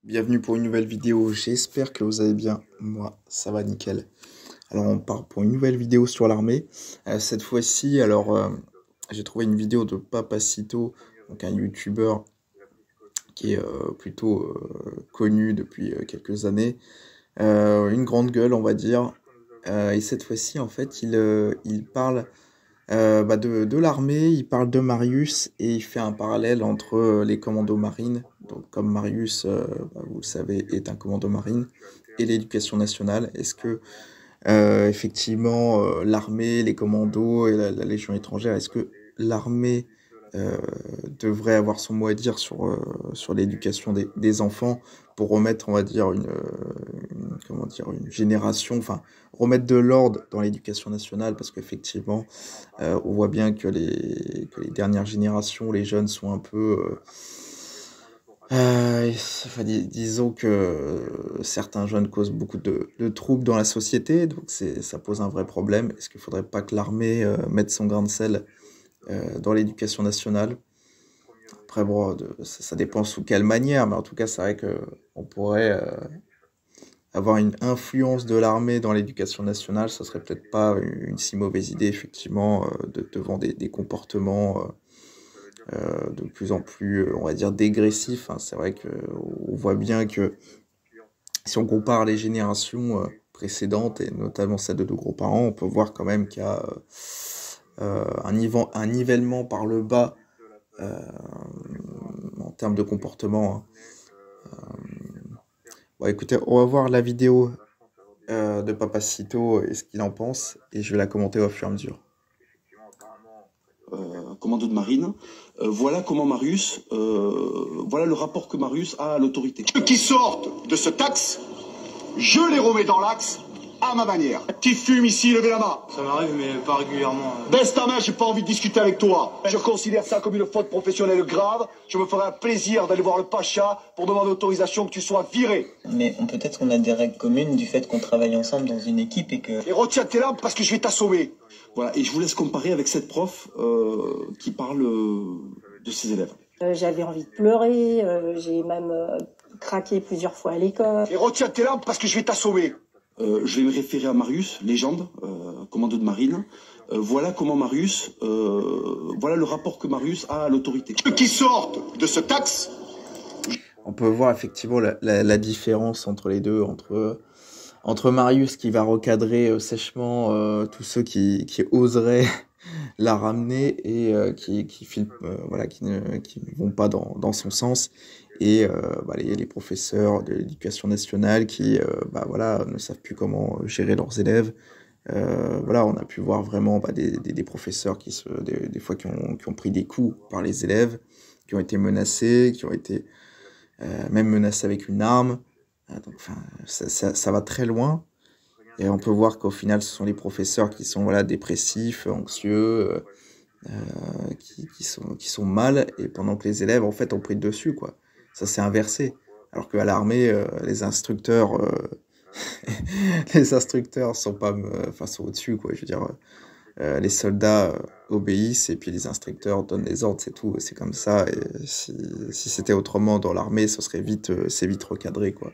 Bienvenue pour une nouvelle vidéo, j'espère que vous allez bien, moi ça va nickel. Alors on part pour une nouvelle vidéo sur l'armée, cette fois-ci j'ai trouvé une vidéo de Papacito, donc un youtubeur qui est plutôt connu depuis quelques années, une grande gueule on va dire, et cette fois-ci en fait il parle de l'armée, il parle de Marius et il fait un parallèle entre les commandos marines, donc comme Marius, vous le savez, est un commando marine, et l'éducation nationale. Est-ce que effectivement l'armée, les commandos et la Légion étrangère, est-ce que l'armée euh, devrait avoir son mot à dire sur l'éducation des enfants pour remettre, on va dire, comment dire, une génération, enfin, remettre de l'ordre dans l'éducation nationale, parce qu'effectivement, on voit bien que les dernières générations, les jeunes sont un peu... enfin, disons que certains jeunes causent beaucoup de troubles dans la société, donc ça pose un vrai problème. Est-ce qu'il ne faudrait pas que l'armée mette son grain de sel dans l'éducation nationale? Après, bon, ça dépend sous quelle manière, mais en tout cas, c'est vrai qu'on pourrait avoir une influence de l'armée dans l'éducation nationale. Ça serait peut-être pas une si mauvaise idée, effectivement, devant des comportements de plus en plus, on va dire, dégressifs, hein. C'est vrai qu'on voit bien que si on compare les générations précédentes, et notamment celle de nos grands-parents, on peut voir quand même qu'il y a un nivellement par le bas en termes de comportement, hein. Bon, écoutez, on va voir la vidéo de Papacito et ce qu'il en pense, et je vais la commenter au fur et à mesure. Commando de marine. Voilà comment Marius, voilà le rapport que Marius a à l'autorité. Ceux qui sortent de ce taxe, je les remets dans l'axe à ma manière. Qui fume ici, levez la main. Ça m'arrive, mais pas régulièrement. Baisse ta main, j'ai pas envie de discuter avec toi. Je considère ça comme une faute professionnelle grave. Je me ferai un plaisir d'aller voir le Pacha pour demander autorisation que tu sois viré. Mais peut-être qu'on a des règles communes du fait qu'on travaille ensemble dans une équipe et que... Et retiens tes larmes parce que je vais t'assommer. Voilà, et je vous laisse comparer avec cette prof qui parle de ses élèves. J'avais envie de pleurer, j'ai même craqué plusieurs fois à l'école. Et retiens tes larmes parce que je vais t'assommer. Je vais me référer à Marius, légende, commando de marine. Voilà comment Marius, voilà le rapport que Marius a à l'autorité. Ceux qui sortent de ce taxe. On peut voir effectivement la différence entre les deux, entre Marius qui va recadrer sèchement tous ceux qui oseraient la ramener et qui voilà, qui ne vont pas dans son sens, et les professeurs de l'éducation nationale qui voilà, ne savent plus comment gérer leurs élèves. Voilà, on a pu voir vraiment des professeurs des fois qui ont pris des coups par les élèves, qui ont été menacés, qui ont été même menacés avec une arme. Donc, enfin, ça va très loin. Et on peut voir qu'au final, ce sont les professeurs qui sont voilà, dépressifs, anxieux, qui sont mal, et pendant que les élèves, en fait, ont pris le dessus, quoi. Ça s'est inversé. Alors qu'à l'armée, les instructeurs, les instructeurs sont pas, sont au-dessus, quoi. Je veux dire, les soldats obéissent, et puis les instructeurs donnent les ordres, c'est tout. C'est comme ça. Et si c'était autrement dans l'armée, ce serait c'est vite recadré, quoi.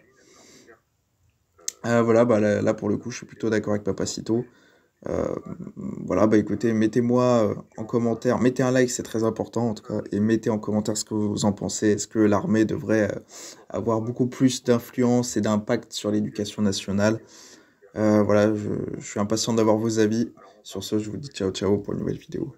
Voilà, là pour le coup, je suis plutôt d'accord avec Papacito. Voilà, écoutez, mettez-moi en commentaire, mettez un like, c'est très important en tout cas, et mettez en commentaire ce que vous en pensez. Est-ce que l'armée devrait avoir beaucoup plus d'influence et d'impact sur l'éducation nationale? Voilà, je suis impatient d'avoir vos avis. Sur ce, je vous dis ciao ciao pour une nouvelle vidéo.